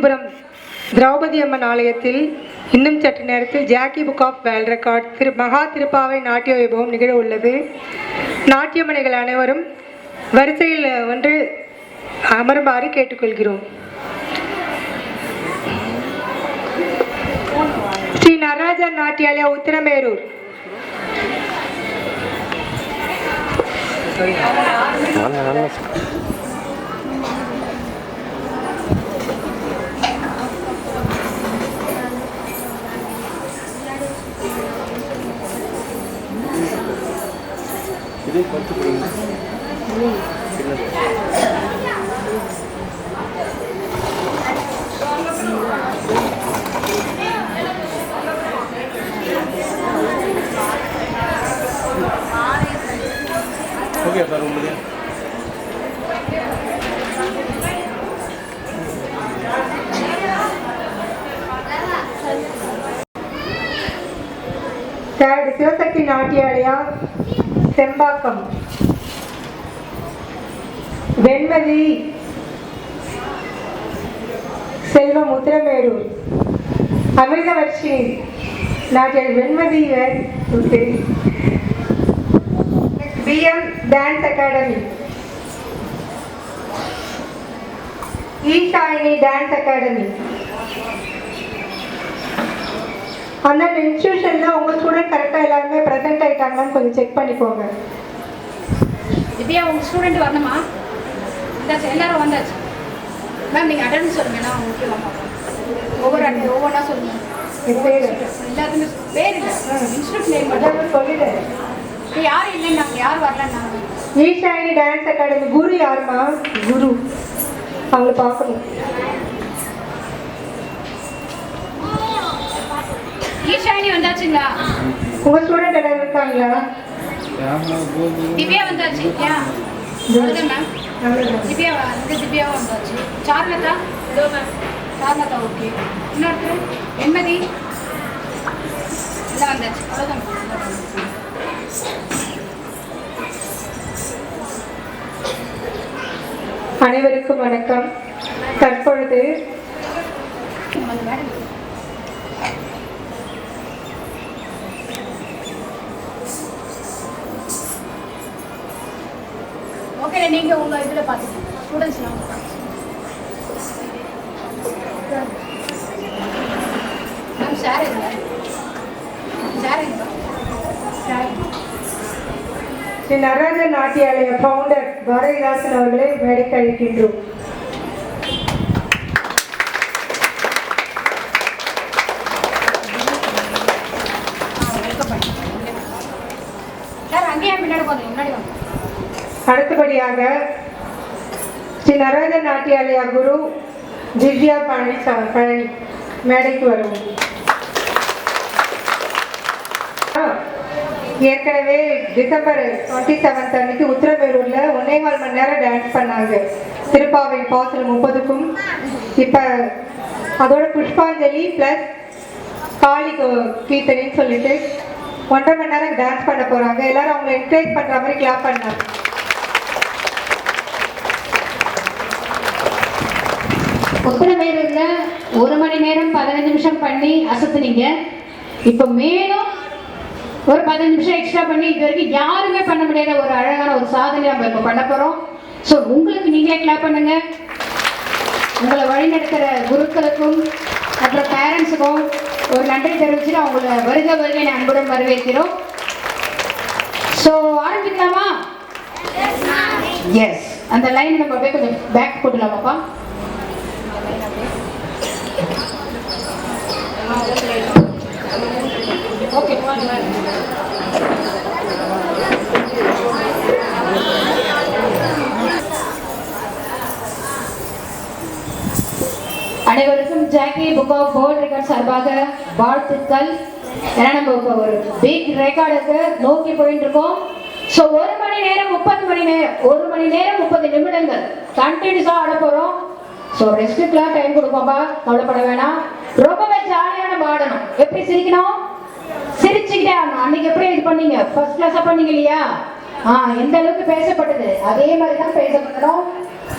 விழுப்புரம் திரௌபதி அம்மன் ஆலயத்தில் இன்னும் சற்று நேரத்தில் Jackie Book of World Record மகா திருப்பாவை நாட்டிய வைபவம் நிகழ உள்ளது. நாட்டியமணிகள் அனைவரும் வரிசையில் ஒன்று அமருமாறு கேட்டுக்கொள்கிறோம். ஸ்ரீ நடராஜர் நாட்டியாலயா உத்திரமேரூர். சிவசக்தி நாட்டியாலயா செம்பாக்கம். வெண்மதி செல்வம் உத்திரமேரூர். அமிர்தவர்ஷினி நாட்டிய Venmathi BM dance academy. Eeshayini dance academy. அந்த இன்ஸ்டியூஷன்ல உங்க ஸ்டூடெண்ட் கரெக்டா எல்லாருமே பிரசன்ட் ஆயிட்டாங்கன்னு கொஞ்சம் செக் பண்ணிக்கோங்க. திவ்யா உங்க ஸ்டூடெண்ட் வரணுமா? வந்தாச்சு, எல்லாரும் வந்தாச்சு. மேம் நீங்க அட்டெண்டன்ஸ் சொல்லுங்க, நான் உங்களுக்கு ஒவ்வொன்றா சொல்லுங்க. எல்லாத்துக்குமே பேர் இல்லை, இன்ஸ்டியூட் நேம் மட்டும் சொல்லிடுறேன். யாரும் இல்லைன்னு நாங்கள் யார் வரலன்னாங்க. ஈஷாயினி டான்ஸ் அகாடமி குரு யாருமா? குரு அவங்கள பார்க்கணும். ஈஷாயினி வந்தாச்சுங்களா? உங்க ஸ்டூடெண்ட் எல்லாம் இருக்காங்களா? திவ்யா வந்தாச்சு. மேம் திவ்யாவா வந்தாச்சு. சார்லதா சார்லதா ஓகே. இன்னொருத்தர் வெண்மதி எல்லாம் வந்தாச்சு. அவ்வளோதான். அனைவருக்கும் வணக்கம். தற்பொழுது ஓகே, நீங்கள் உங்கள் இதில் பார்த்துக்கோங்க. ஸ்டூடெண்ட்ஸ்லாம் மேம் சார் இல்லை ஸ்ரீ நடராஜர் நாட்டியாலய ஃபவுண்டர் பாரதிதாசன் அவர்களை மேடைக்கு அழைக்கின்றோம். அடுத்தபடியாக ஸ்ரீ நடராஜர் நாட்டியாலயா குரு திவ்யா பழனி மேடைக்கு வருவோம். ஏற்கனவே டிசம்பர் 27 அன்னைக்கு உத்திரமேரூர்ல 1.25 மணி நேரம் டான்ஸ் பண்ணாங்க திருப்பாவை பாசல் 30க்கும். இப்ப அதோட புஷ்பாஞ்சலி பிளஸ் காளி கீர்த்தனைன்னு சொல்லிட்டு 1.5 மணி நேரம் டான்ஸ் பண்ண போறாங்க. எல்லாரும் அவங்களை என்கரேஜ் பண்ற மாதிரி கிளாப் பண்ணாங்க. உத்திரமேரூர்ல 1 மணி நேரம் 15 நிமிஷம் பண்ணி அசத்துனீங்க. இப்ப மேலும் ஒரு 15 நிமிஷம் எக்ஸ்ட்ரா பண்ணி இது வரைக்கும் யாருமே பண்ண முடியாத ஒரு அழகான ஒரு சாதனை நம்ம இப்போ பண்ண போறோம். ஸோ உங்களுக்கு நீங்களே கிளாப் பண்ணுங்க. உங்களை வழிநடத்துகிற குருக்களுக்கும் அப்புறம் பேரண்ட்ஸுக்கும் ஒரு நன்றி தெரிவிச்சுட்டு அவங்கள வருகை அன்புடன் வரவேற்கிறோம். ஸோ ஆரம்பிக்கலாமா? எஸ், அந்த லைன் நம்ம அப்படியே கொஞ்சம் பேக் போட்டுலாமாப்பா? ஓகே. அனைவருக்கும் Jackie Book of World Record சார்பாக வாழ்த்துக்கள். ஏன்னா நம்ம இப்போ ஒரு பிக் ரெக்கார்டுக்கு நோக்கி போயிட்டு இருக்கோம். ஸோ 1 மணி நேரம் 30 நிமிடங்கள் கண்டினியூஸாக ஆட போகிறோம். ஸோ ரெஸ்ட்டுக்கெலாம் டைம் கொடுப்போம்ப்பா, கவலைப்பட வேணாம். ரொம்பவே ஜாலியான பாடணும். எப்படி சிரிக்கணும்? சிரிச்சுக்கிட்டே ஆகணும். அன்னைக்கு எப்படி இது பண்ணீங்க? ஃபர்ஸ்ட் கிளாஸாக பண்ணீங்க இல்லையா? எந்த அளவுக்கு பேசப்பட்டது அதே மாதிரி தான் பேசப்படணும்.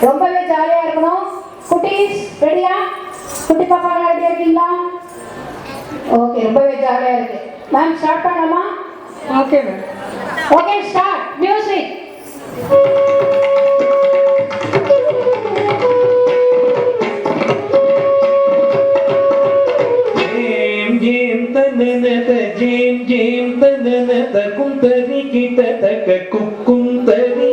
ரொம்பவே ஜாலியாக இருக்கணும். குட்டீஸ் ரெடியா? குட்டி பாப்பாங்க ரெடியா இருக்கீங்களா? ஓகே, ரொம்பவே ஜாலியா இருக்கு. மேம் ஸ்டார்ட் பண்ணலாமா? Okay ma'am. Okay, start. Music. ஜேம் ஜேம் தனன தகுந்தரி கிட்ட தக குக்குந்தரி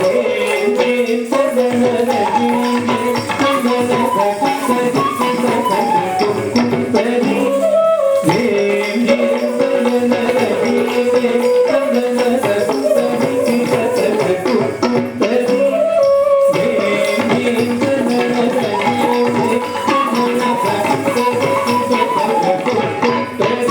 ஜேம் ஜேம் தனன ஜேம் ஜேம் தனன தகுந்தரி கிட்ட தக குக்குந்தரி ஜேம் ஜேம் தனன ஜேம் ஜேம் தனன தகுந்தரி கிட்ட தக குக்குந்தரி ஜேம் ஜேம் தனன ஜேம் ஜேம் தனன தகுந்தரி கிட்ட தக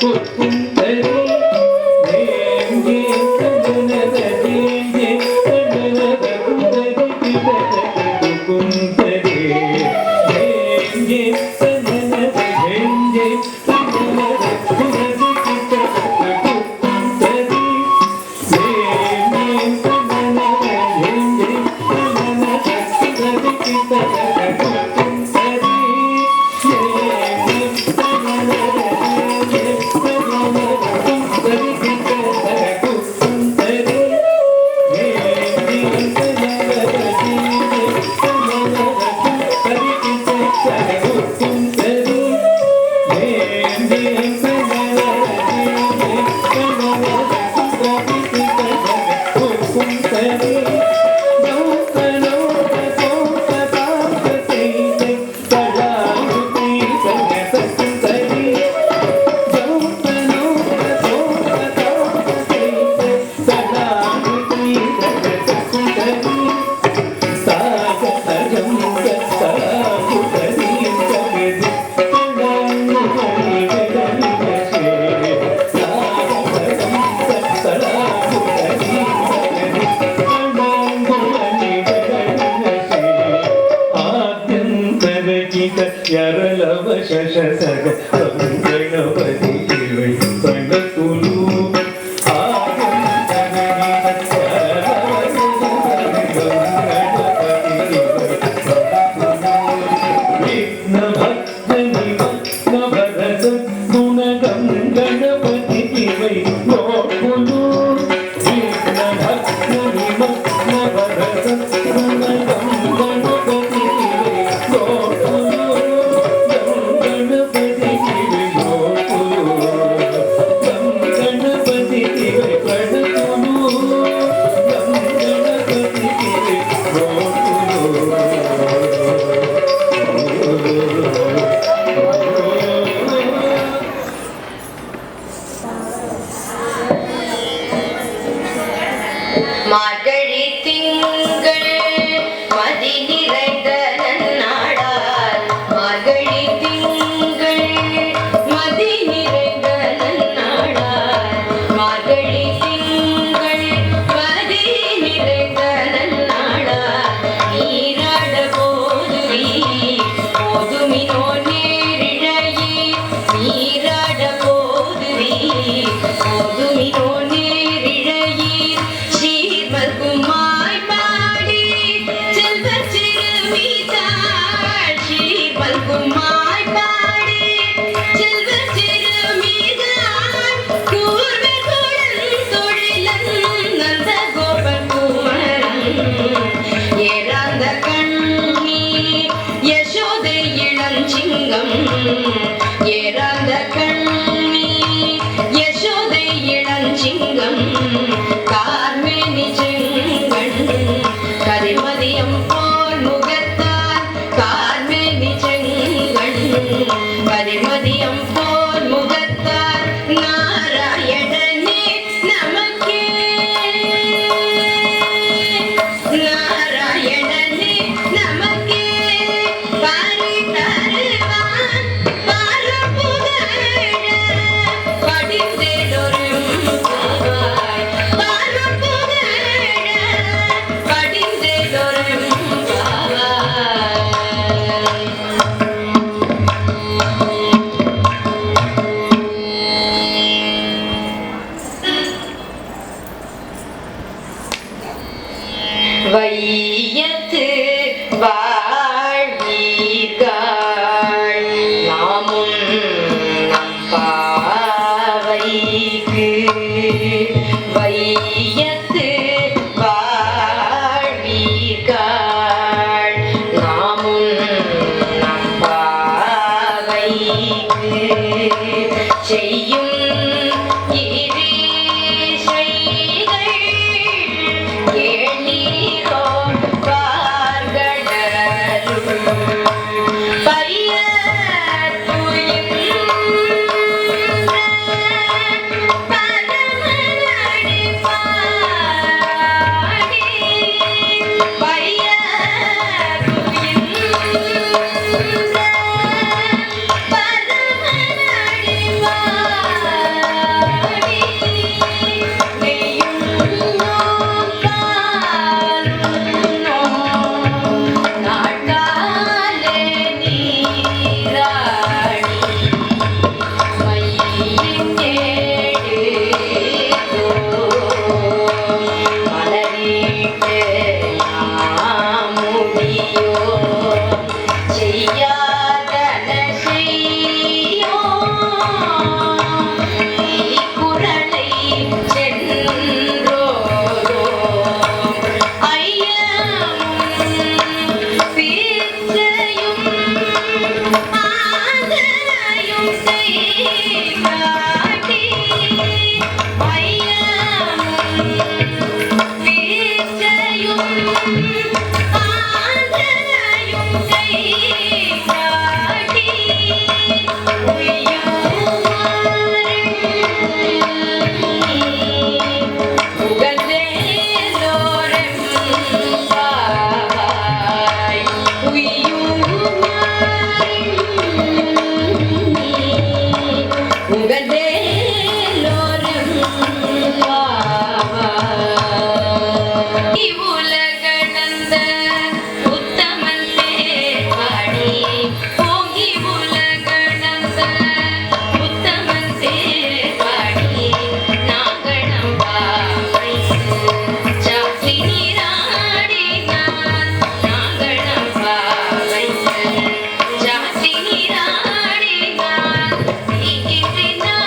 குக்குந்தரி மார்கழி திங்கள் மதி நிறைந்த நன்னாளால் மார்கழி திங்கள் மதி நிறைந்த நன்னாளால் மார்கழி திங்கள் மதி நிறைந்த நன்னாளால் நீராட போதுமினோ நேரிழையே நீராட போதுமினோ நேரிழையே சீர்மல்குமாய் பாடி செல்வ சிறுமிதாள் சீர்மல்குமாய் பாடி செல்வ சிறுமிதாள் கூர்வர் குழந்தொழிலன் நந்த கோபன் குமரன் ஏறாந்த கண்ணி யசோதை இளஞ்சிங்கம் ஏறாந்த கண்ணி யசோதை இளஞ்சிங்கம் கார்மேனி செங்கண் கரிமதியம் போல் முகத்தால் கார்மேனி செங்கண் கரிமதியம் போல் முகத்தால் நாராயண வையத்து வாழ்வீர்கள் நாமும் நம் பாவைக்கு வையத்து வாழ்வீர்கள் நாமும் நம் பாவைக்கு செய்யும் Krishna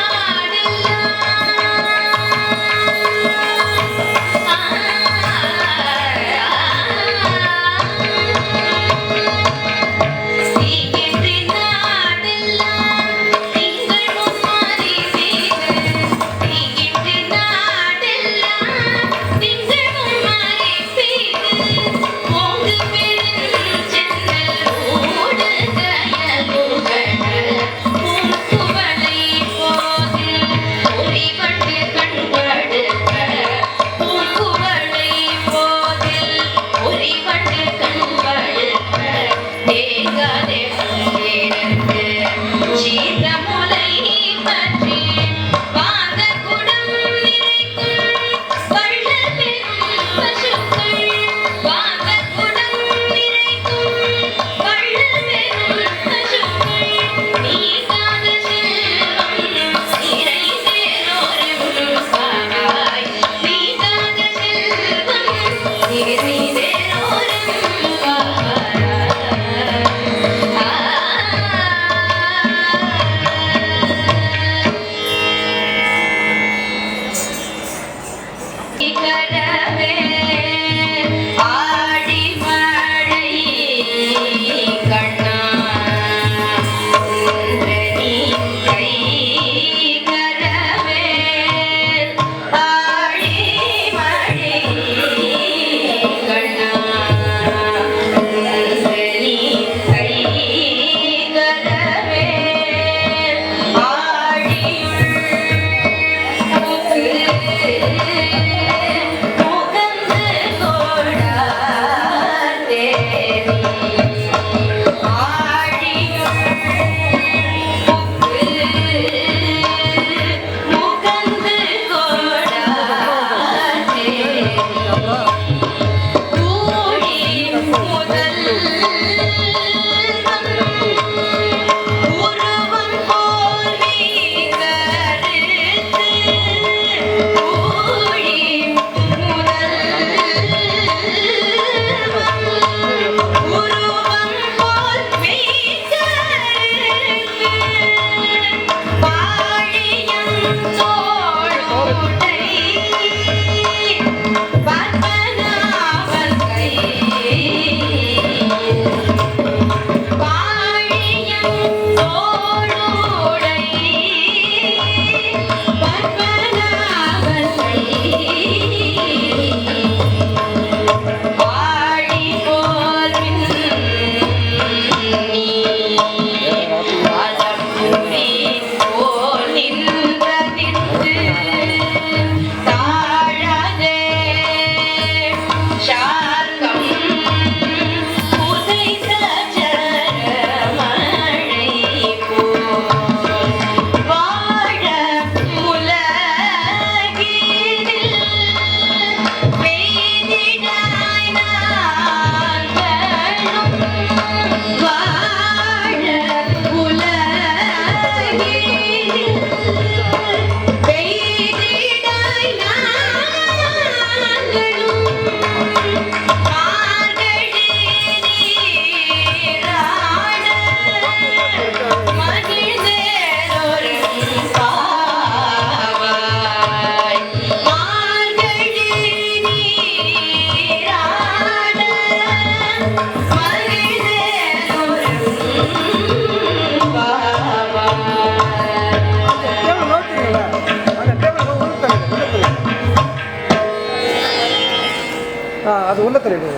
அது உள்ள தலைவர்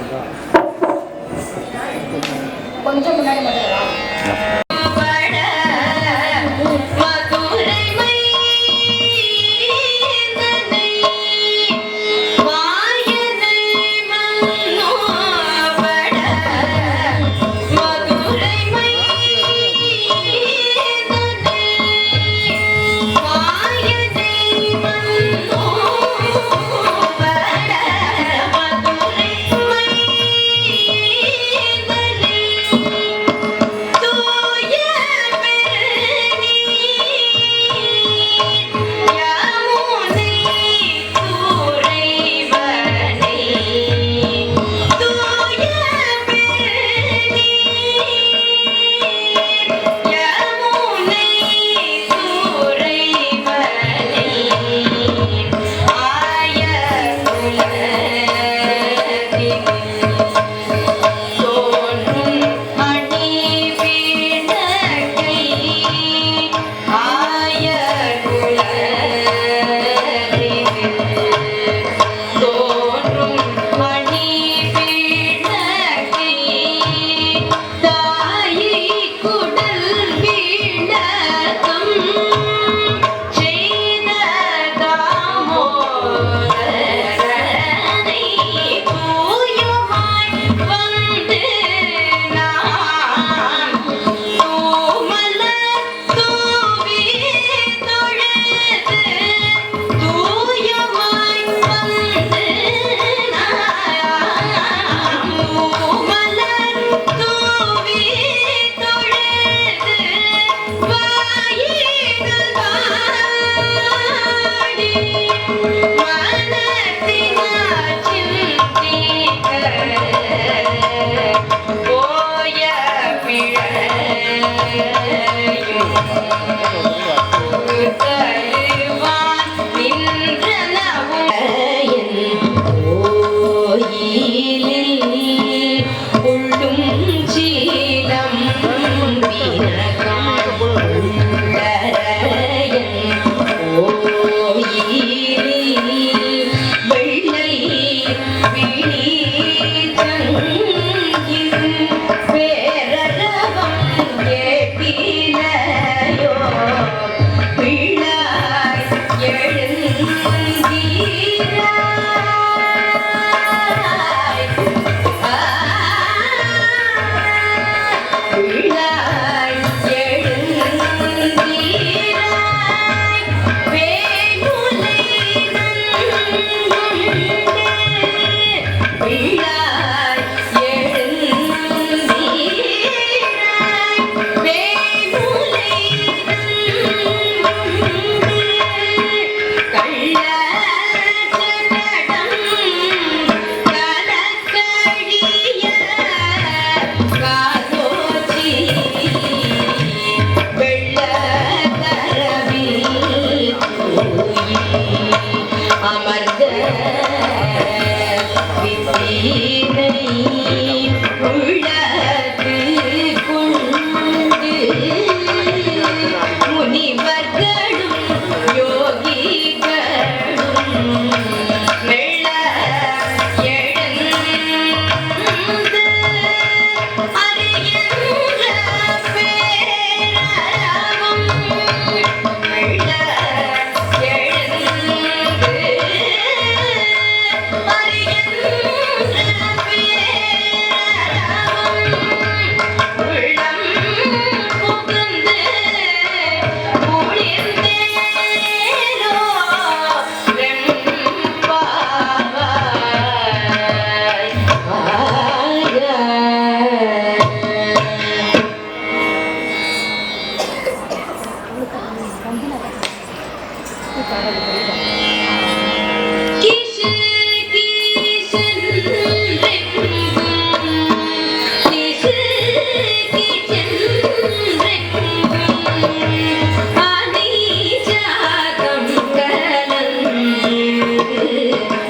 கொஞ்சம் முன்னாடி மட்டும்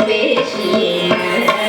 பேசின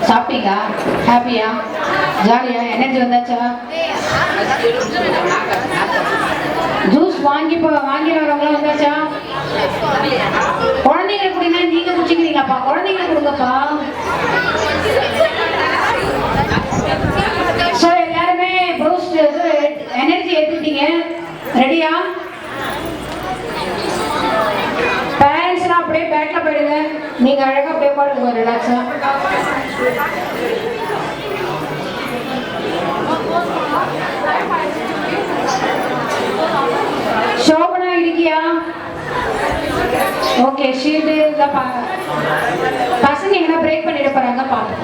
சாப்பிட்டீங்களா? ஹாப்பியா? ஜாலியா? எனர்ஜி வந்தாச்சா? ஜூஸ் வாங்கி வரவங்களாம் வந்தாச்சா? குழந்தைங்களுக்கு கொடுங்க. நீங்க குடிச்சிக்கிறீங்களாப்பா? குழந்தைங்களுக்கு கொடுங்கப்பா. ஸோ எல்லாருமே பூஸ்ட் எனர்ஜி எடுத்துட்டீங்க. ரெடியா? பேரண்ட்ஸ்லாம் அப்படியே பேக்ல போயிடுங்க. நீங்க அழகா அப்படியே பாடுங்க ரிலாக்ஸா. சோபனா இருக்கியா? ஓகே. ஷீல்டு பசங்க எங்கன்னா பிரேக் பண்ணிட போறாங்க பாருங்க.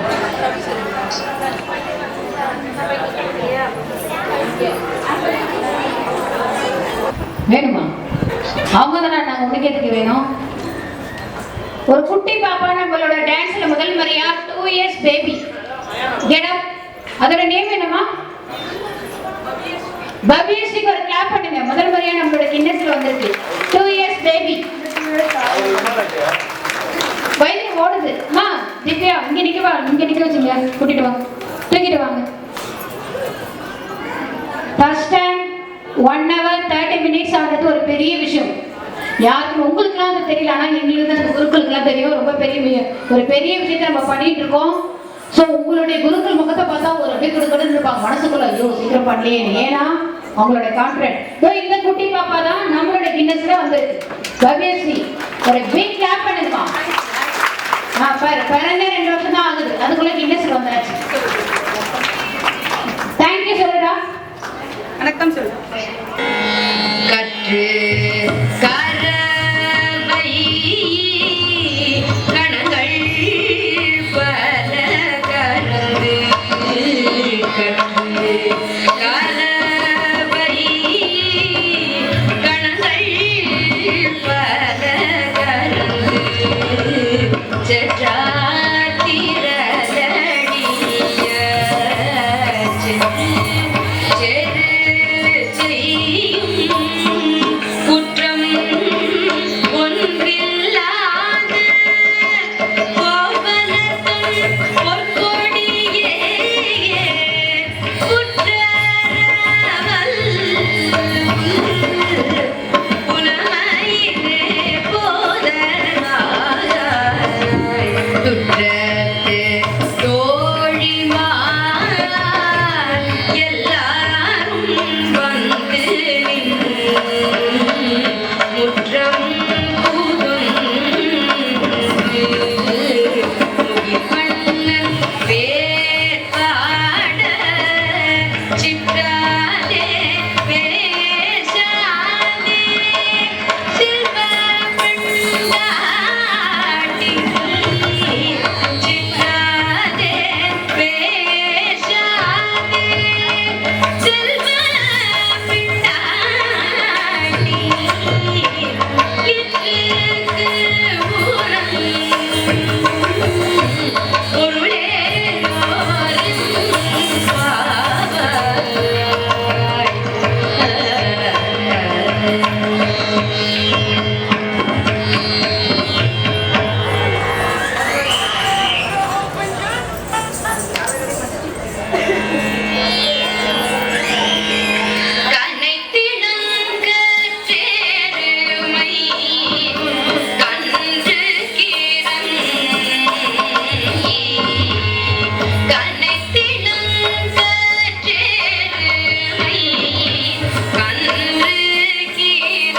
வேணுமா? அவங்க தானே நாங்கள் உனக்கு எதுக்கு வேணும்? ஒரு குட்டி பாப்பா நம்மளோட டான்ஸ்ல முதல் முறையா 2 years பேபி கெட் அப். அதோட நேம் என்னமா? பவ்யஸ்ரீக்கு ஒரு கிளாப் பண்ணுங்க. முதல் முறையா நம்மளோட கின்னஸ்ல வந்திருக்கு 2 years பேபி. வயிறு ஓடுது. அம்மா திவ்யா இங்க நிக்க வச்சுங்க. கூட்டிட்டு வாங்க, தூக்கிட்டு வாங்க. ஃபர்ஸ்ட் டைம் 1 hour 30 minutes ஆகிறது ஒரு பெரிய விஷயம். யாருக்கும் உங்களுக்குலாம் அது தெரியல, ஆனால் எங்களுக்கு தான் அந்த குருக்களுக்குலாம் தெரியும். ரொம்ப ஒரு பெரிய விஷயத்தை நம்ம பண்ணிட்டு இருக்கோம். ஸோ உங்களுடைய குருக்கள் முகத்தை பார்த்தா ஒரு அப்படியே கொடுக்கணும்னு இருப்பாங்க மனசுக்குள்ள. ஐயோ சீக்கிரம் பண்ணலையே. ஏன்னா அவங்களோட கான்ஃபிடன்ட். இந்த குட்டி பாப்பா தான் நம்மளோட கின்னஸ்ல வந்திருக்கு. பவ்யஸ்ரீ ஒரு பிக் கிளாப் பண்ணிருமா? பிறந்தே 2 வருஷம் தான் ஆகுது, அதுக்குள்ள கின்னஸ்ல வந்தாச்சு. தேங்க்யூ சொல்லுடா. வணக்கம் சொல்லு. கற்று கரவை கணங்கள் பல கலந்து கற்று கரவை கணங்கள் பல கலந்து செற்றாத்திரடிய குற்றம் ஒன்றில்லாத கோவலத்தும் பொற்கொடியே குற்றவல் புனமையிலே போதனாய் துற்றத்து தோழிமார் எல்லாரும் வந்து முற்றம் முகிமன்னன் வேற்பாட சிற்றாதே பேசாதே சில்வமண்டாட்டி சிற்றாதே பேசாதே சில்வமண்டாட்டி பொருளே கன்று கீர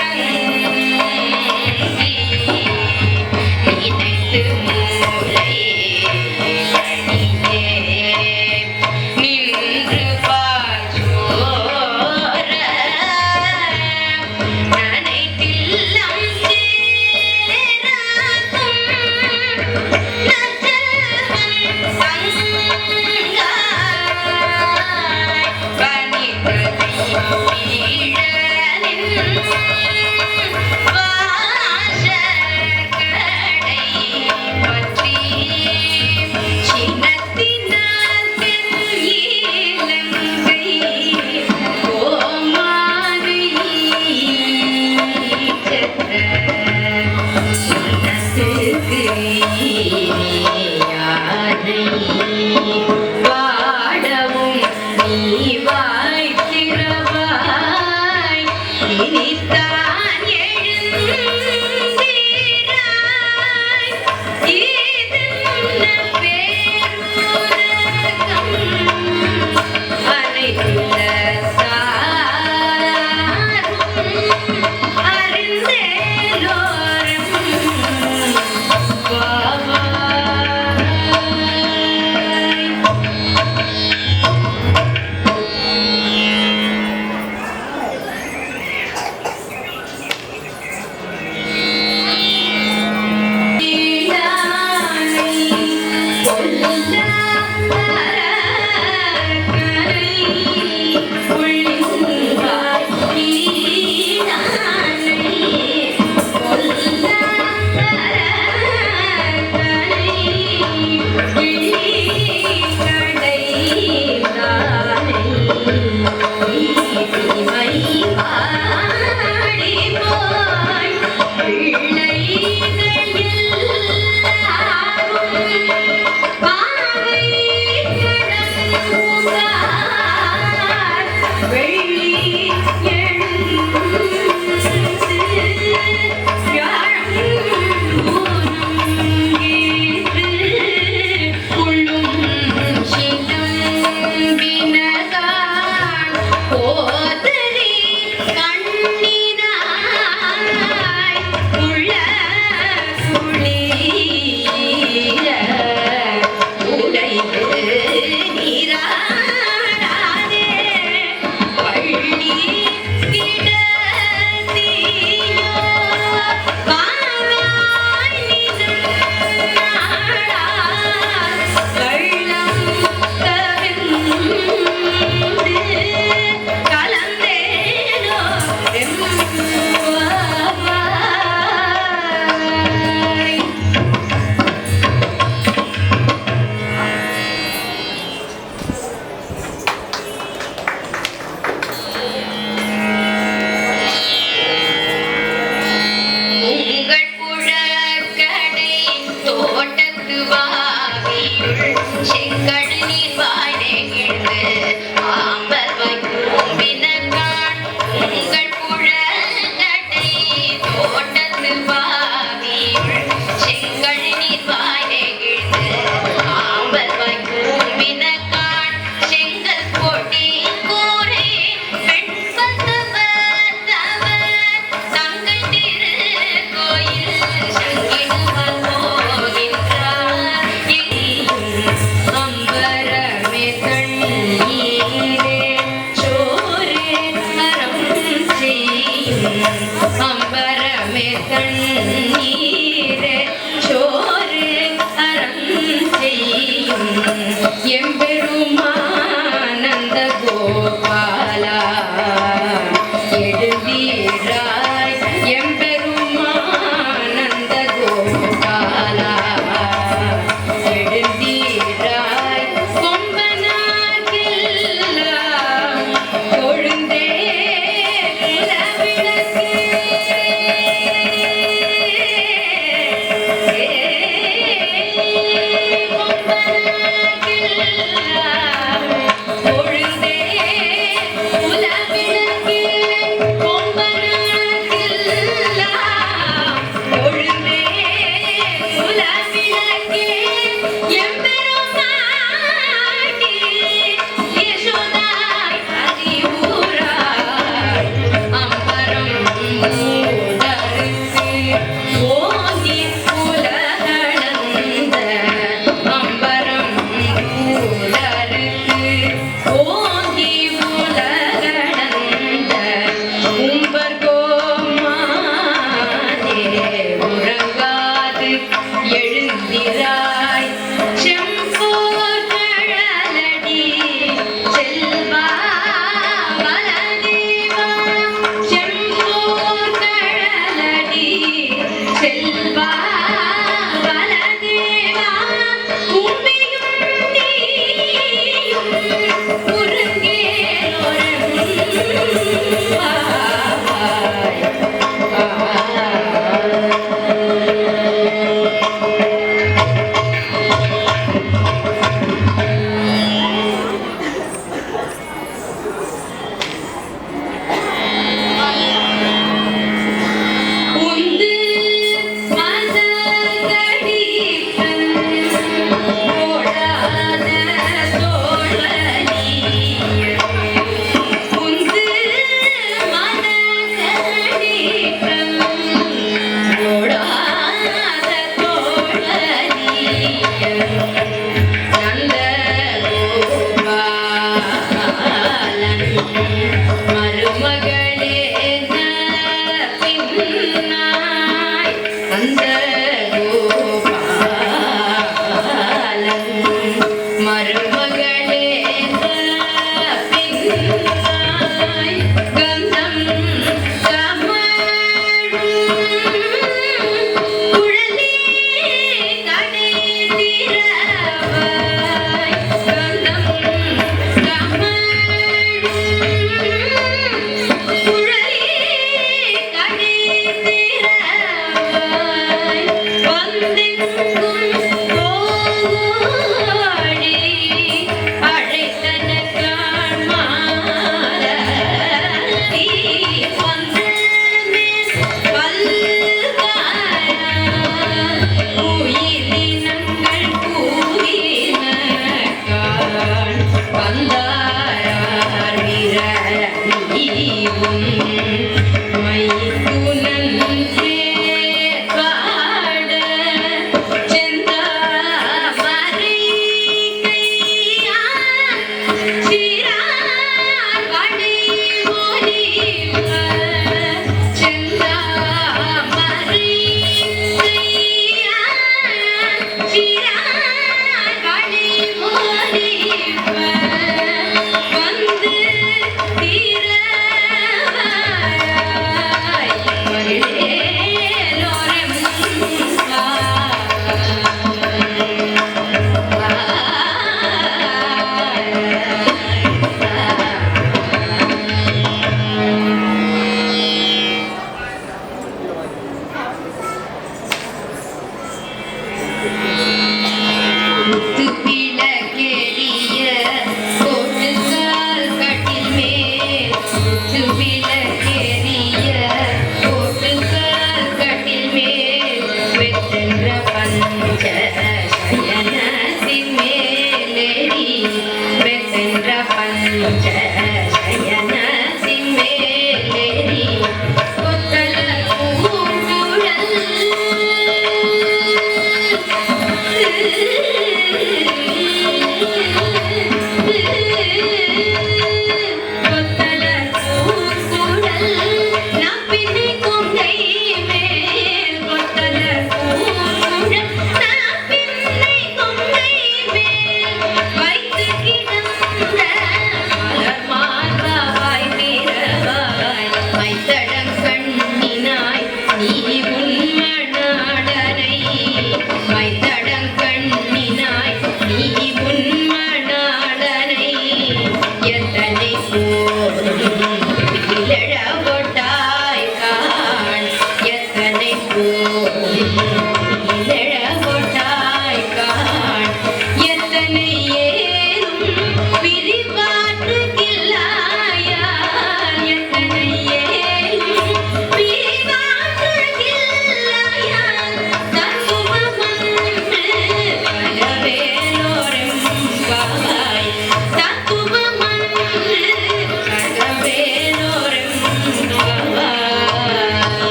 செம்பூர்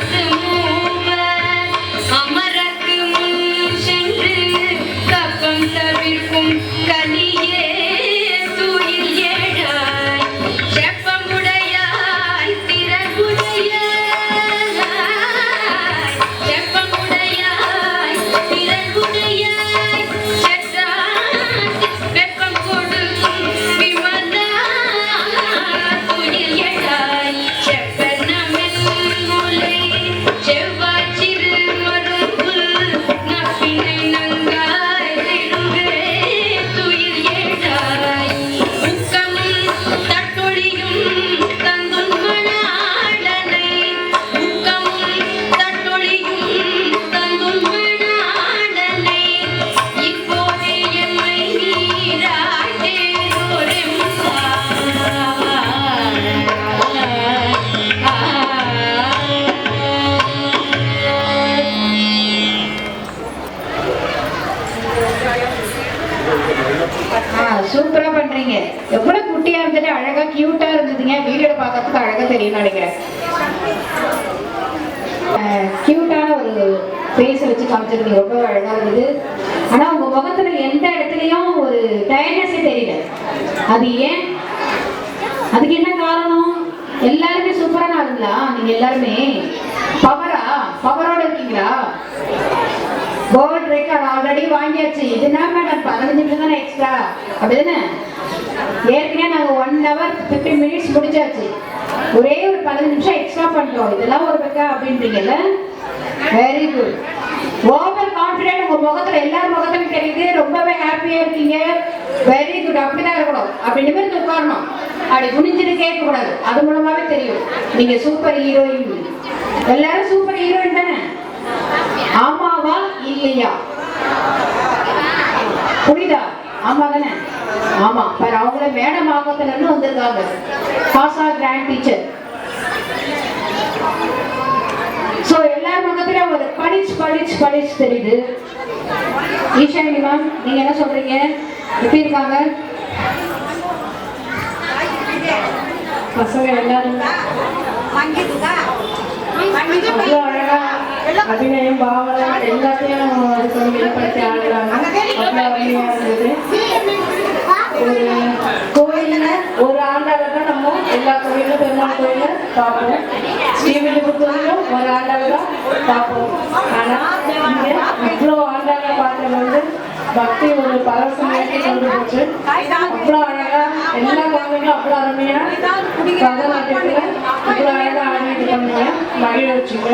அமரத்து மூவர் அமரத்து முன் சென்று கப்பம் தவிர்க்கும் கலியே துயில் ஏழாய் செப்பமுடையாய் திறகுடையாய் செப்பமுடையாய் திறகுடையாய் செற்றார்க்கு வெப்பம் கொடுக்கும் விமலா துயில் ஏழாய் செப்பனமென் முலை செவ்வாய் சிறு மரும்பு நப்பினை நங்காய் நெடுவே துயில் ஏழாய் உக்கமும் தட்டொழியும் தந்துண்மணாடனை உக்கமும் தட்டொழியும் தந்துண்மணாடனை இப்போதே எம்மை நீராய் சூப்பரா பண்றீங்க. எவ்வளவு குட்டியா இருந்துட்டு அழகா கியூட்டா இருந்ததுங்க. வீடியோல பார்க்கறதுக்கு அழகா தெரியும் நினைக்கிறேன். கியூட்டான ஒரு ஃபேஸ் வச்சு காமிச்சிருக்கீங்க. ரொம்ப அழகா இருந்தது. ஆனா உங்க முகத்துல எந்த இடத்துலயும் ஒரு டயர்னஸே தெரியல. அது ஏன்? அதுக்கு என்ன காரணம்? எல்லாருமே சூப்பரான ஆளுங்களா? நீங்க எல்லாருமே பவரோட இருக்கீங்களா? கோல்ட் ரெக்கார்ட் ஆல்ரெடி வாங்கியாச்சு. இதுனா மேடம் 15 நிமிஷம் தானே எக்ஸ்ட்ரா, அப்படிதானே? ஏற்கனவே நாங்கள் 1 hour 15 minutes முடிச்சாச்சு. ஒரே ஒரு 15 நிமிஷம் எக்ஸ்ட்ரா பண்ணுறோம். இதெல்லாம் ஒரு பெக்கா அப்படின்றீங்கல்ல? Very good. ஓவர் கான்ஃபிடென்ட் உங்க முகத்துல, எல்லார் முகத்துலையும் தெரியுது. ரொம்பவே ஹாப்பியா இருக்கீங்க. Very good. அப்படிதான் இருக்கணும். அப்படி நிமிர்ந்து உட்காரணும். அப்படி குனிஞ்சிட்டு கேட்கக்கூடாது. அது மூலமாவே தெரியும் நீங்க சூப்பர் ஹீரோயின். எல்லாரும் சூப்பர் ஹீரோயின் தானே? ஆமாவா இல்லையா? புரியுதா? ஆமா தானே? ஆமா. பாரு, அவங்கள மேடம் ஆகத்துல இருந்து வந்திருக்காங்க. காசா கிராண்ட் டீச்சர். சோ எல்லார் முகத்துல ஒரு படிச்சு தெரியுது. ஈஷானி மேம், நீங்க என்ன சொல்றீங்க? எப்படி இருக்காங்க பசங்க எல்லாரும்? அவ்வளோ அழகா அபிநயம், பாவனை எல்லாத்தையும் வெளிப்படுத்தி ஆடுறாங்க. அவ்வளோ அருமையா இருந்தது. ஒரு கோயில்ல ஒரு ஆண்டாளர் தான் நம்ம எல்லா கோயிலும் பெருமாள் கோயில பார்ப்போம். ஸ்ரீவில்லிபுத்தூர்லையும் ஒரு ஆண்டாளர் தான் பார்ப்போம். ஆனா இங்க இவ்வளோ ஆண்டாளர் பார்க்கறது பக்தி ஒரு பரவசமாக்கி கொண்டு போச்சு. அவ்வளோ அழகா எல்லா குழந்தைங்களும் அவ்வளோ அருமையா பரதநாட்டியத்துல இவ்வளோ அழகா ஆடிட்டு பண்ணுங்க, மகிழ வச்சுங்க.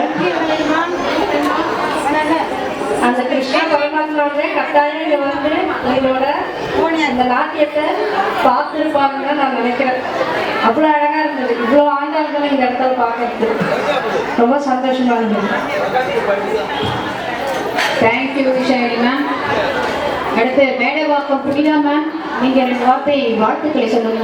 அந்த கிருஷ்ணா பரமாத்மாவே கட்டாயம் இங்க வந்து உங்களோட அந்த நாட்டியத்தை பார்த்துருப்பாங்கன்னு நான் நினைக்கிறேன். அவ்வளோ அழகா இருந்தது. இவ்வளோ ஆண்டாள்களை இந்த இடத்துல பார்க்கறது ரொம்ப சந்தோஷமா இருந்தது. Thank you Vishali ma'am. அடுத்து மேடவாக்கம் புனிதா மேம், நீங்க 2 வார்த்தை வாழ்த்துக்களை சொல்லுங்க.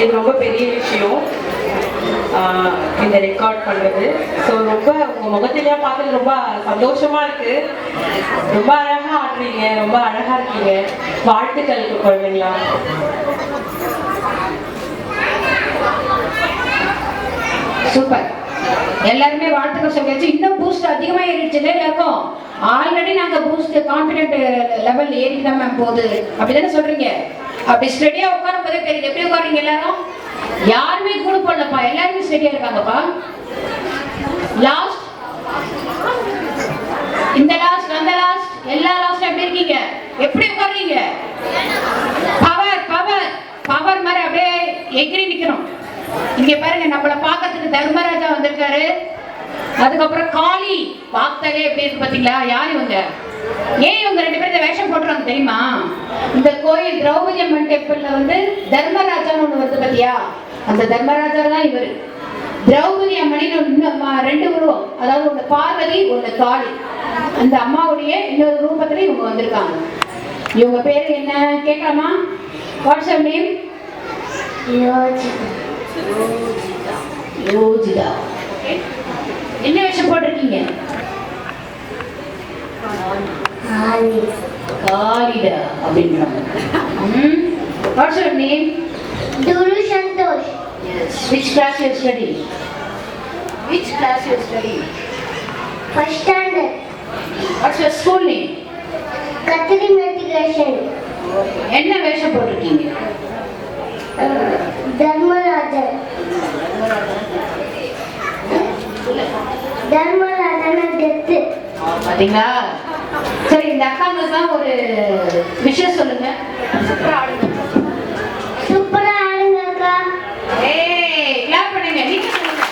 இது ரொம்ப பெரிய விஷயம் இந்த ரெக்கார்ட் பண்ணுறது. ஸோ ரொம்ப உங்கள் முகத்திலேயே பார்த்து ரொம்ப சந்தோஷமாக இருக்குது. ரொம்ப அழகாக ஆடுறீங்க, ரொம்ப அழகாக இருக்கீங்க. வாழ்த்துக்கள் குழந்தைங்களா. சூப்பர். எல்லாருமே வாழ்த்துக்கள் சொல்லியாச்சு. இன்னும் பூஸ்ட் அதிகமா ஏறிடுச்சு எல்லாருக்கும். ஆல்ரெடி நாங்க பூஸ்ட் கான்ஃபிடென்ட் லெவல் ஏறி தான் மேம் போகுது. அப்படிதானே சொல்றீங்க? அப்படி ஸ்டெடியா உட்காரும் போதே தெரியுது. எப்படி உட்காருங்க எல்லாரும்? யாருமே கூட போடலப்பா, எல்லாருமே ஸ்டெடியா இருக்காங்கப்பா. லாஸ்ட், இந்த லாஸ்ட், அந்த லாஸ்ட், எல்லா லாஸ்ட் எப்படி இருக்கீங்க? எப்படி உட்காருங்க? பவர் பவர் பவர் மாதிரி அப்படியே எகிரி நிக்கணும். இங்க பாருங்க, நம்மள பாக்கிறதுக்கு தர்மராஜா வந்திருக்காரு. அதுக்கப்புறம் காளி பார்த்தாலே எப்படி இருக்கு பாத்தீங்களா? யார் இவங்க? ஏன் இவங்க 2 பேரும் வேஷம் போட்டுறாங்க தெரியுமா? இந்த கோயில் திரௌபதி அம்மன் டெம்பிள்ல வந்து தர்மராஜான்னு ஒண்ணு வருது பாத்தியா? அந்த தர்மராஜா தான் இவரு. திரௌபதி அம்மனின் 2 உருவம், அதாவது ஒண்ணு பார்வதி, ஒண்ணு காளி. அந்த அம்மாவுடைய இன்னொரு ரூபத்துல இவங்க வந்திருக்காங்க. இவங்க பேரு என்ன கேட்கலாமா? What's your name? யோஜிதா. என்ன வேஷம் போட்டிருக்கீங்க? காலிடா அப்படின்றாங்க. What's your name? Duru Santosh. Which class you study? Which class you study? First standard. What's your school name? Kathiri Matriculation. என்ன வேஷம் போட்டிருக்கீங்க? Dharmarajan. Dharmarajan death. பாத்தீங்களா? சரி, இந்த அக்காங்களுக்கு தான் ஒரு விஷயம் சொல்லுங்க. Super ஆடுங்க அக்கா. ஏய், கிளாப் பண்ணுங்க. நீங்க சொல்லுங்க.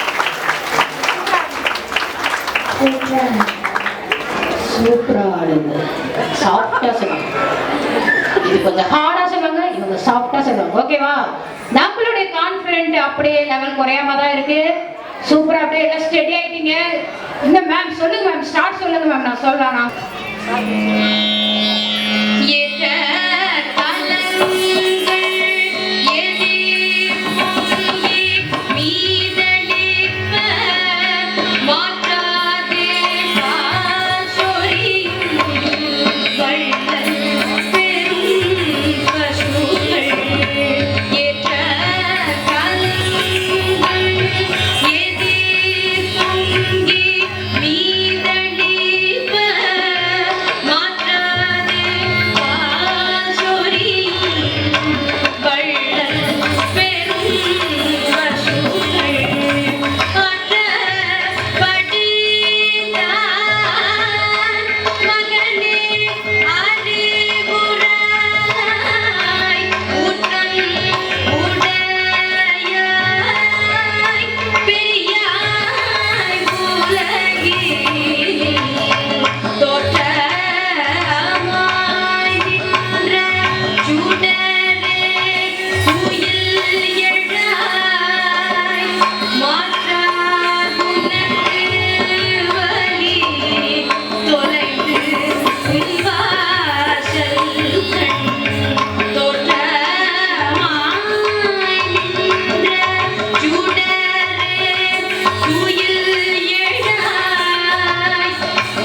சூப்பரா ஆடுங்க. சாஃப்டா சொல்லுங்க. இது கொஞ்சம் ஹார்டா சொல்லுங்க, இவங்க சாஃப்டா சொல்லுவாங்க. ஓகேவா? நம்மளுடைய கான்ஃபிடென்ட் அப்படியே லெவல் குறையாம தான் இருக்கு. சூப்பரா அப்படியே எல்லாம் ஸ்டெடி ஆயிட்டீங்க. இந்த மேம் சொல்லுங்க மேம், ஸ்டார்ட் சொல்லுங்க மேம். நான் சொல்லலாம்.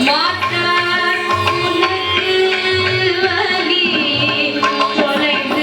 மாற்றார் உனக்கு வழி தொலைந்து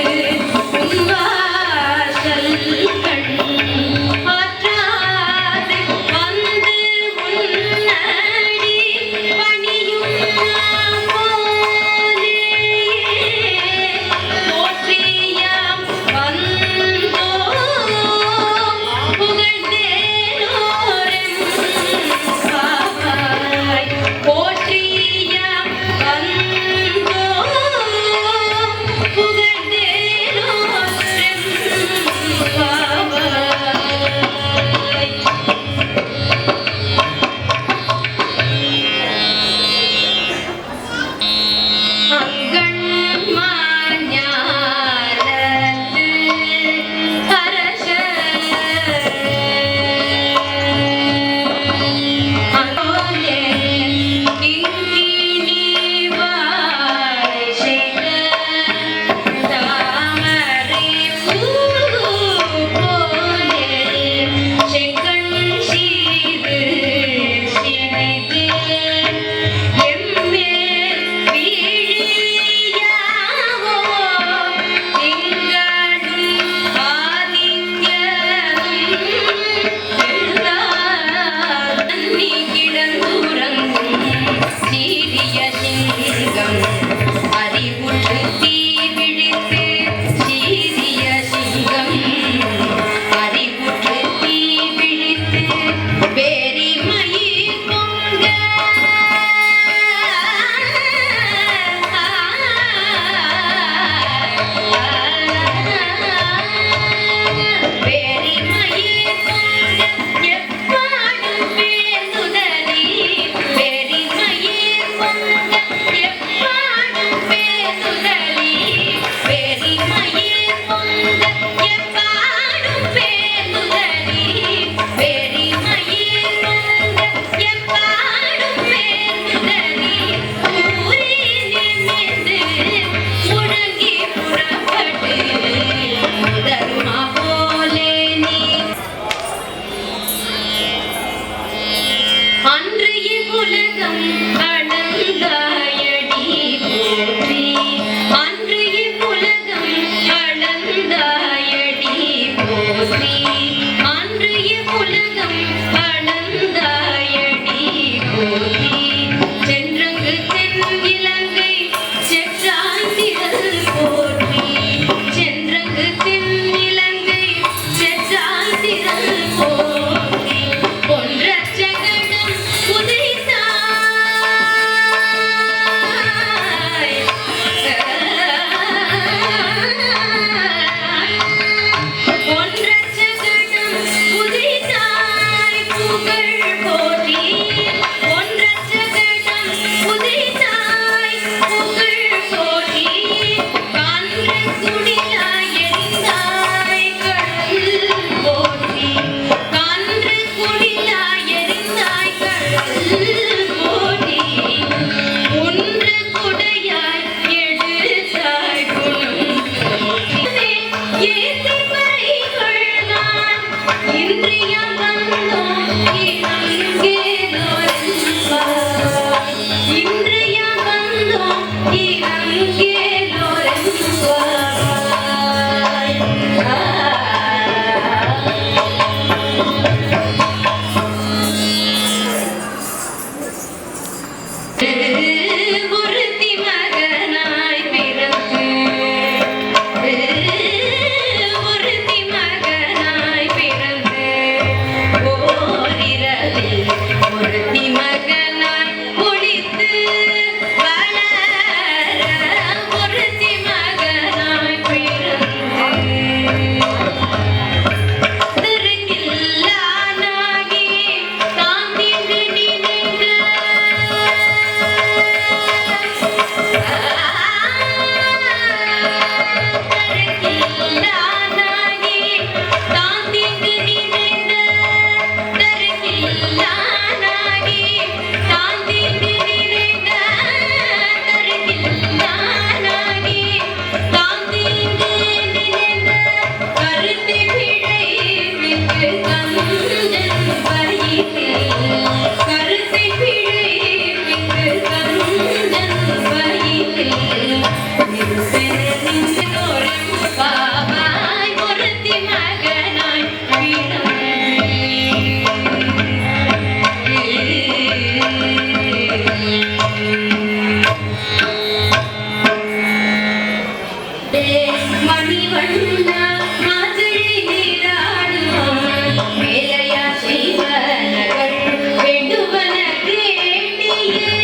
மணிவண்ணா மார்கழி நீராடுவான் மேலையா செய்வனகள் வேண்டுவன கேட்டியே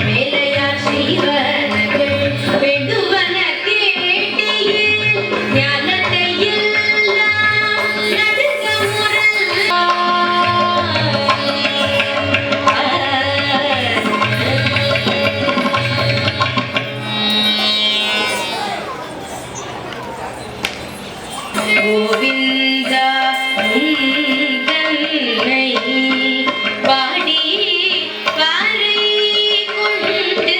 மேலையா செய்வனகள் வேண்டுவன கேட்டியே ஞானத்தை எல்லாம் நடுங்க கோவிந்தா தன்னை பாடி பாறை கொண்டு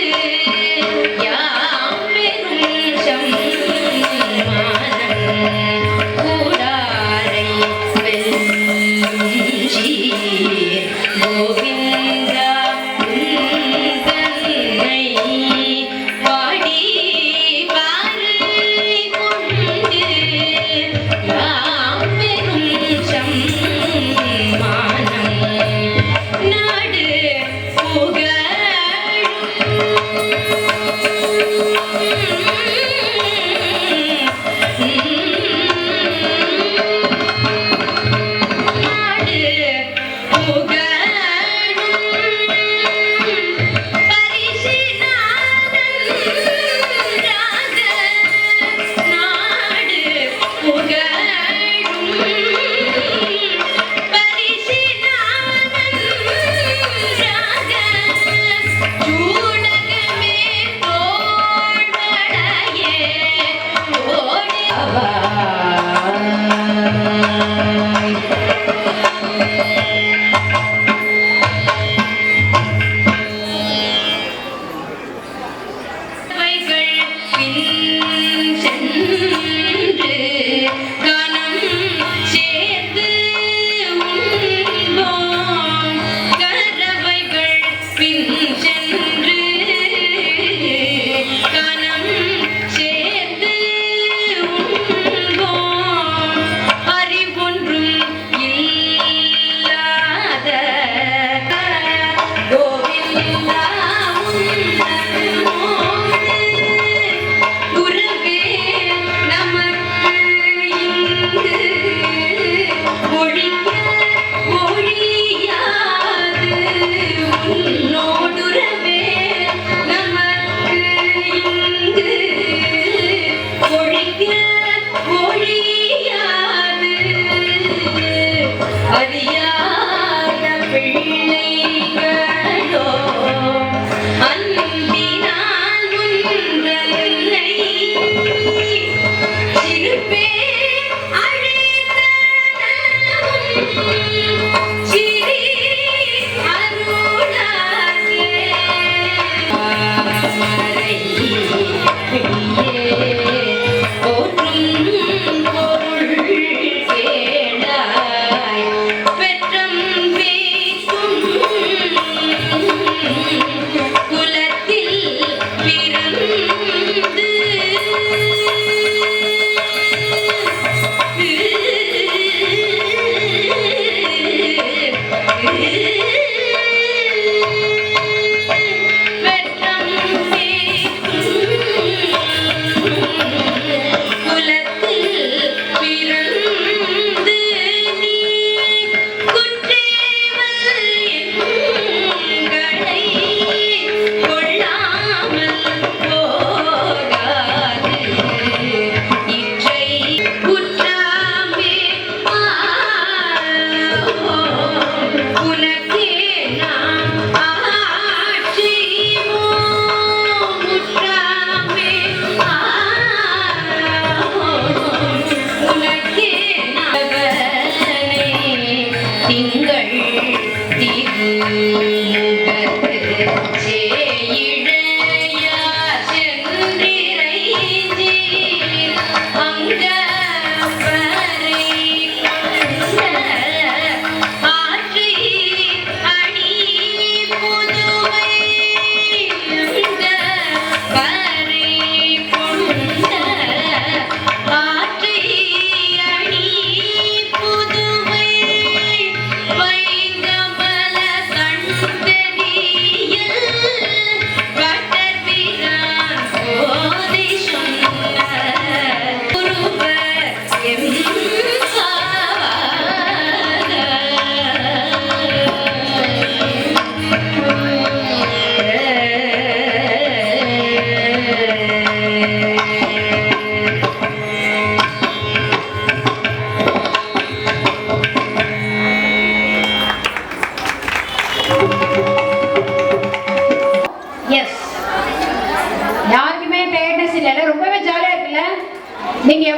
யாம் பெரும் சம்மானம் கூடாரை வெல்லும் சீர் கோவிந்தா தன்னை பாடி பாறை கொண்டு யாம் பெரும் சம்மானம் நாடு சேர்ந்து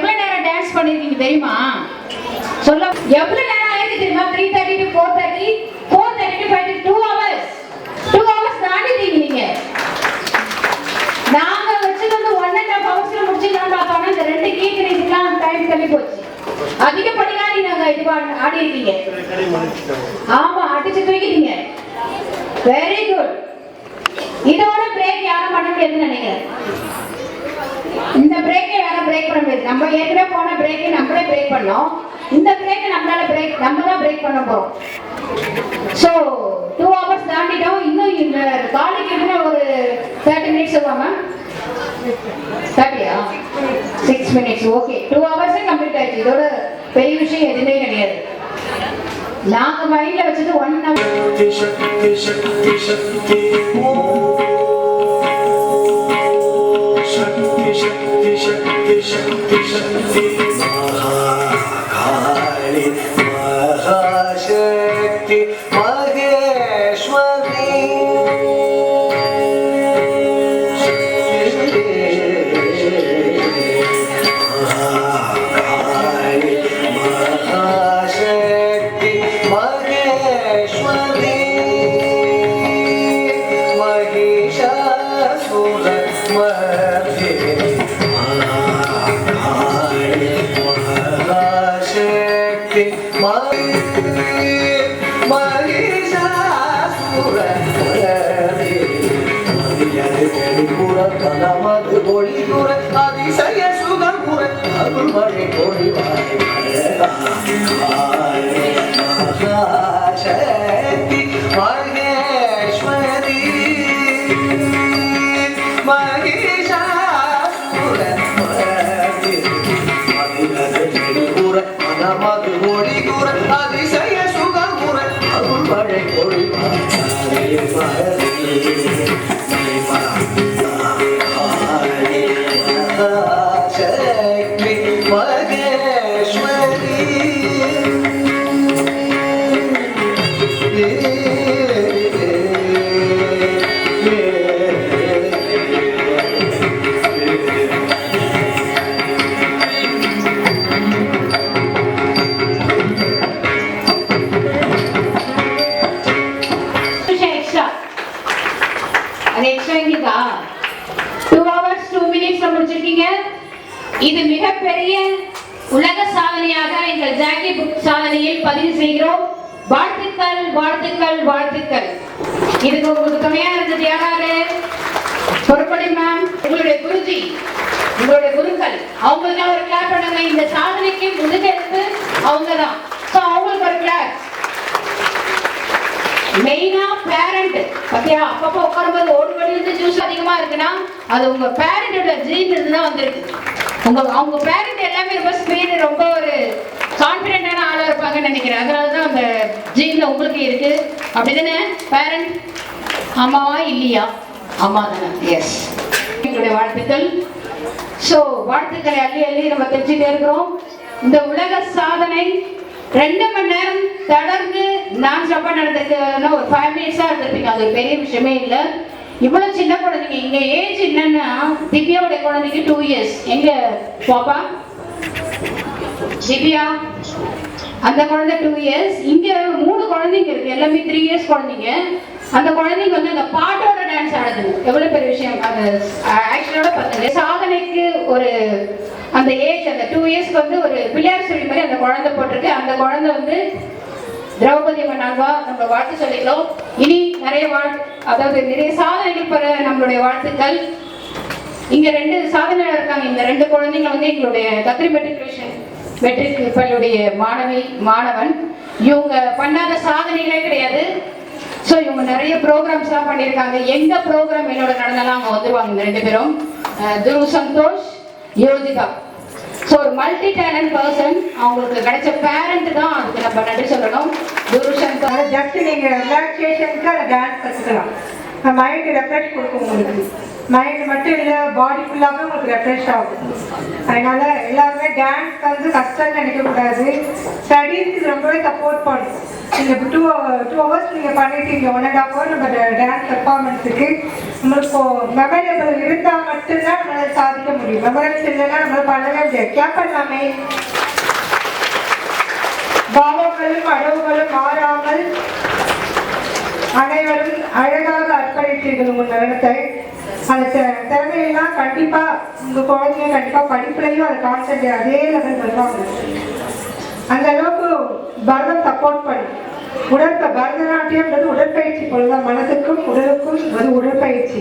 எவ்வளவு நேரம் டான்ஸ் பண்ணிருக்கீங்க தெரியுமா? சொல்ல எவ்வளவு நேரம் ஆயிருக்கு தெரியுமா? 3:30 to 4:30, 4:30 to 5 2 hours. 2 hours தாண்டிட்டீங்க நீங்க. நாங்க வச்சது வந்து 1.5 hours முடிச்சிடலாம் பார்த்தோம்னா இந்த ரெண்டு கீர்த்தனைக்குலாம் டைம் தள்ளி போச்சு. அதிகப்படியா நீங்க இது ஆடி இருக்கீங்க. ஆமா, அடிச்சு தூக்கிட்டீங்க. Very good. இதோட பிரேக் யாரும் பண்ண முடியாதுன்னு நினைக்கிறேன். இந்த பிரேக்கை யாரும் பிரேக் பண்ண முடியாது. நம்ம ஏற்கனவே போன பிரேக்கை நம்மளே பிரேக் பண்ணோம். இந்த பிரேக்கை நம்ம தான் பிரேக் பண்ண போறோம். So 2 hours தாண்டிட்டோம். இன்னும் இந்த காலைக்கு ஒரு 30 minutes சொல்லுவாங்க. 30 6 minutes. ஓகே, 2 hours கம்ப்ளீட் ஆயிடுச்சு. இதோட பெரிய விஷயம் எதுவுமே கிடையாது. நாங்க மைண்ட்ல வச்சது 1 hour. महाशक्ति महेश्वरी महाशक्ति महेश्वरी महिषासुरमर्दिनी महाशक्ति அதிசய சுகபுர அருள்மழை பொழிவாய் மகாசக்தி மகேஸ்வரி மகிஷாசுர மதிபுர மனமது ஒளிபுர அதிசய சுகபுர அருள்மழை பொழிவாய் शक्ति महेश्वरी இது மிகப்பெரிய உலக சாதனையாக எங்கள் ஜாக்கி புக் சாதனையில் பதிவு செய்கிறோம். வாழ்த்துக்கள், வாழ்த்துக்கள், வாழ்த்துக்கள். இதுக்கு உங்களுக்கு துணையா இருந்தது யாராரு? பொறுப்படி மேம், உங்களுடைய குருஜி, உங்களுடைய குருக்கள், அவங்களுக்கு ஒரு கிளாப் பண்ணுங்க. இந்த சாதனைக்கு முதுகெலும்பு அவங்க தான். ஸோ அவங்களுக்கு ஒரு கிளாப். மெயினா பேரண்ட் பத்தியா, அப்பப்போ உட்காரும்போது ஓடு வழியிலிருந்து ஜூஸ் அதிகமா இருக்குன்னா அது உங்க பேரண்டோட ஜீன் இருந்து தான் வந்திருக்கு. அவங்க பேரண்ட் எல்லாமே ரொம்ப ஸ்பீடு, ரொம்ப ஒரு கான்பிடென்டான ஆளா இருப்பாங்கன்னு நினைக்கிறேன். அதனாலதான் அந்த ஜீன்ல உங்களுக்கு இருக்கு. அப்படிதானே பேரண்ட்? ஆமாவா இல்லையா? ஆமா தானே? எஸ். எங்களுடைய வாழ்த்துக்கள். ஸோ வாழ்த்துக்களை அள்ளி அள்ளி நம்ம தெரிஞ்சுட்டே இருக்கிறோம். இந்த உலக சாதனை 2 மணி நேரம் தொடர்ந்து நான் ஸ்டாப்பா நடந்திருக்குன்னா ஒரு 5 minutes தான் இருந்திருப்பீங்க. அது ஒரு பெரிய விஷயமே இல்லை. இவ்வளவு சின்ன குழந்தைங்க. இங்க ஏஜ் என்னன்னா திவ்யாவோட குழந்தைக்கு 2 years. எங்க பாப்பா திவ்யா அந்த குழந்தை 2 years. இங்க 3 குழந்தைங்க இருக்கு, எல்லாமே 3 years குழந்தைங்க. அந்த குழந்தைங்க வந்து அந்த பாட்டோட டான்ஸ் ஆடுதுங்க. எவ்வளவு பெரிய விஷயம். அந்த ஆக்சுவலோட பாருங்க, சாதனைக்கு ஒரு அந்த ஏஜ் அந்த 2 yearsக்கு வந்து ஒரு பிள்ளையார் சொல்லி மாதிரி அந்த குழந்தை போட்டிருக்கு. அந்த குழந்தை வந்து திரௌபதி அம்மா நம்ம வாழ்த்து சொல்லிக்கலாம். இனி நிறைய அதாவது நிறைய சாதனைகள் பெற நம்மளுடைய வாழ்த்துக்கள். இங்க 2 சாதனையாளர் இருக்காங்க. இந்த 2 குழந்தைங்க வந்து எங்களுடைய கத்திரி மெட்ரிக் பள்ளியுடைய மாணவன். இவங்க பண்ணாத சாதனைகளே கிடையாது. ஸோ இவங்க நிறைய ப்ரோக்ராம்ஸ் எல்லாம் பண்ணியிருக்காங்க. எந்த ப்ரோக்ராம் என்னோட நடந்தாலும் அவங்க வந்துருவாங்க. இந்த 2 பேரும் துரு சந்தோஷ், யோதிகா. ஸோ ஒரு மல்டி டேலண்ட் பர்சன். அவங்களுக்கு கிடைச்ச பேரண்ட் தான் அதுக்கு நம்ம நன்றி சொல்லணும். துரு சந்தோஷ் ஜஸ்ட் நீங்க ரிலாக்ஸேஷனுக்கு அதை டான்ஸ் கற்றுக்கலாம். மைண்ட் ரெஃப்ரெஷ் கொடுக்கும் உங்களுக்கு. மைண்ட் மட்டும் இல்லை, பாடி ஃபுல்லாகவே உங்களுக்கு ரெஃப்ரெஷ் ஆகும். அதனால எல்லாருமே டான்ஸ் வந்து கஷ்டம்னு நினைக்கக்கூடாது. ஸ்டடீஸ்க்கு ரொம்பவே சப்போர்ட் பண்ணும். நீங்கள் 2 hours நீங்கள் பண்ணிட்டீங்க, 1.5 hour நம்ம டான்ஸ் பெர்ஃபார்மன்ஸுக்கு. நம்மளுக்கு மெமரபிள் இருந்தால் மட்டும்தான் நம்ம நம்மளால சாதிக்க முடியும். மெமரன்ஸ் இல்லைன்னா நம்மளால பண்ணவே முடியாது. கிளாப் பண்ணலாமே. பாவங்களும் அடவுகளும் மாறாமல் அனைவரும் அழகாக அர்ப்பணித்தீர்கள் உங்கள் நடனத்தை. அந்த திறமையெல்லாம் கண்டிப்பா உங்க குழந்தைங்க கண்டிப்பா படிப்புலையும் அதை கான்சென்ட்ரேட் அதே லெவல் வருவாங்க. அந்த அளவுக்கு பரதம் சப்போர்ட் பண்ணி பரதநாட்டியம்ன்றது உடற்பயிற்சி போலதான், மனதுக்கும் உடலுக்கும் ஒரு உடற்பயிற்சி.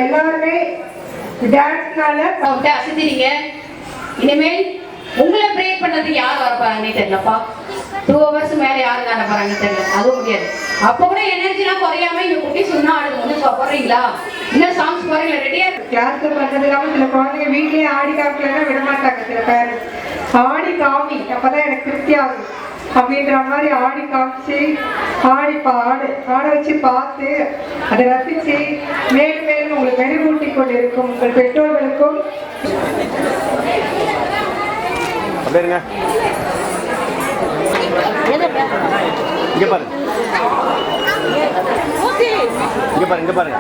எல்லாருமே டான்ஸ்னால அசந்திரீங்க. இனிமேல் உங்களை பிரேக் பண்ணது யார் வரப்பாங்கன்னே தெரியலப்பா. 2 hours மேல யாரு தாண்ட போறாங்கன்னு தெரியல. அதுவும் முடியாது. அப்ப கூட எனர்ஜிலாம் குறையாம இங்க குட்டி சொன்னா அது வந்து போடுறீங்களா? இன்னும் சாங்ஸ் போறீங்களா? ரெடியா கிளாஸ் பண்றது இல்லாம சில குழந்தைங்க வீட்லயே ஆடி காமிக்கலன்னா விட மாட்டாங்க. சில பேரண்ட்ஸ் ஆடி காமி அப்பதான் எனக்கு திருப்தி ஆகும் அப்படின்ற மாதிரி ஆடி காமிச்சு ஆட வச்சு பார்த்து அதை ரசிச்சு மேலும் மேலும் உங்களுக்கு மெருகூட்டி கொண்டு இருக்கும் உங்கள் பெற்றோர்களுக்கும். அப்படிங்க இங்க பாருங்க, இங்க பாருங்க, இங்க பாருங்க.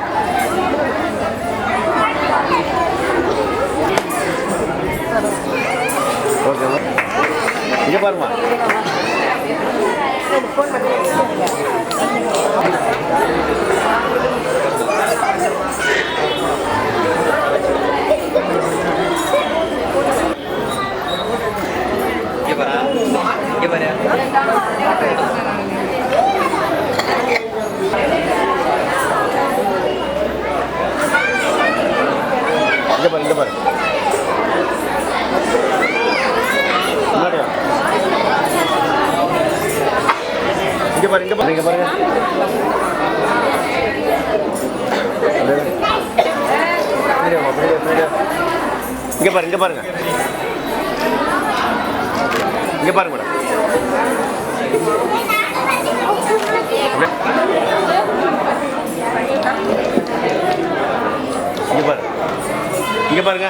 ஓகே, இங்க பாருமா. இங்க பாரு. இங்க பாரு, இங்க பாருங்க. இங்க பாருங்க, இங்க பாருங்க. இங்க பாருங்க மேடம். இங்க பாருங்க, இங்க பாருங்க.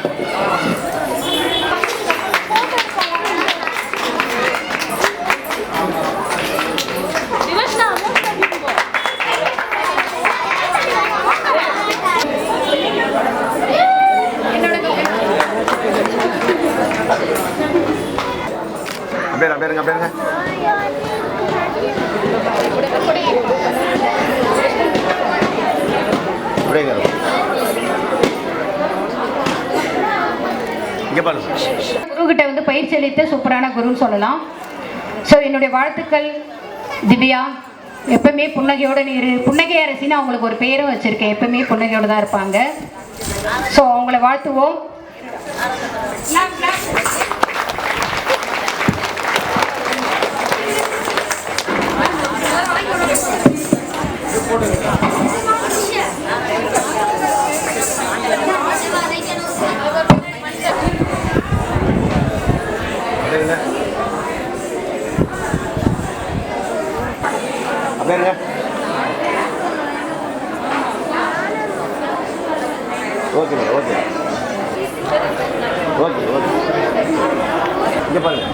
அப்படியே அப்படியே குருகிட்ட வந்து பயிற்சி அளித்த சூப்பரான குருன்னு சொல்லலாம். ஸோ என்னுடைய வாழ்த்துக்கள் திவ்யா. எப்பவுமே புன்னகையோட புன்னகை அரசின்னு அவங்களுக்கு ஒரு பேரும் வச்சிருக்கேன். எப்பவுமே புன்னகையோட தான் இருப்பாங்க. ஸோ அவங்கள வாழ்த்துவோம். Okay okay okay okay. இங்கே பாருங்க.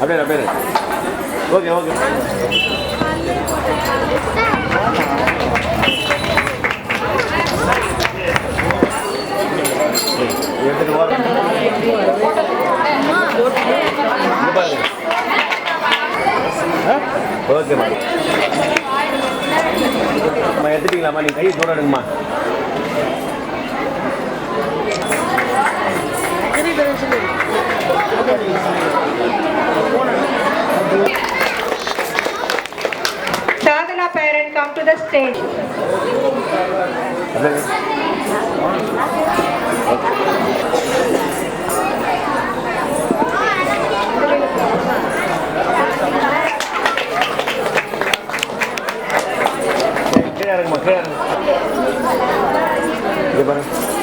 அப்படியே அப்படியே. Okay okay. எடுத்துட்டு வா. ஓகேம்மா. அம்மா எடுத்துட்டீங்களாம்மா? நீங்கள் கையை தூரம் எடுங்கம்மா. Sadhana parent, come to the stage. கீழே இறங்குமா, கீழே இறங்கு. இங்கே பாருங்க.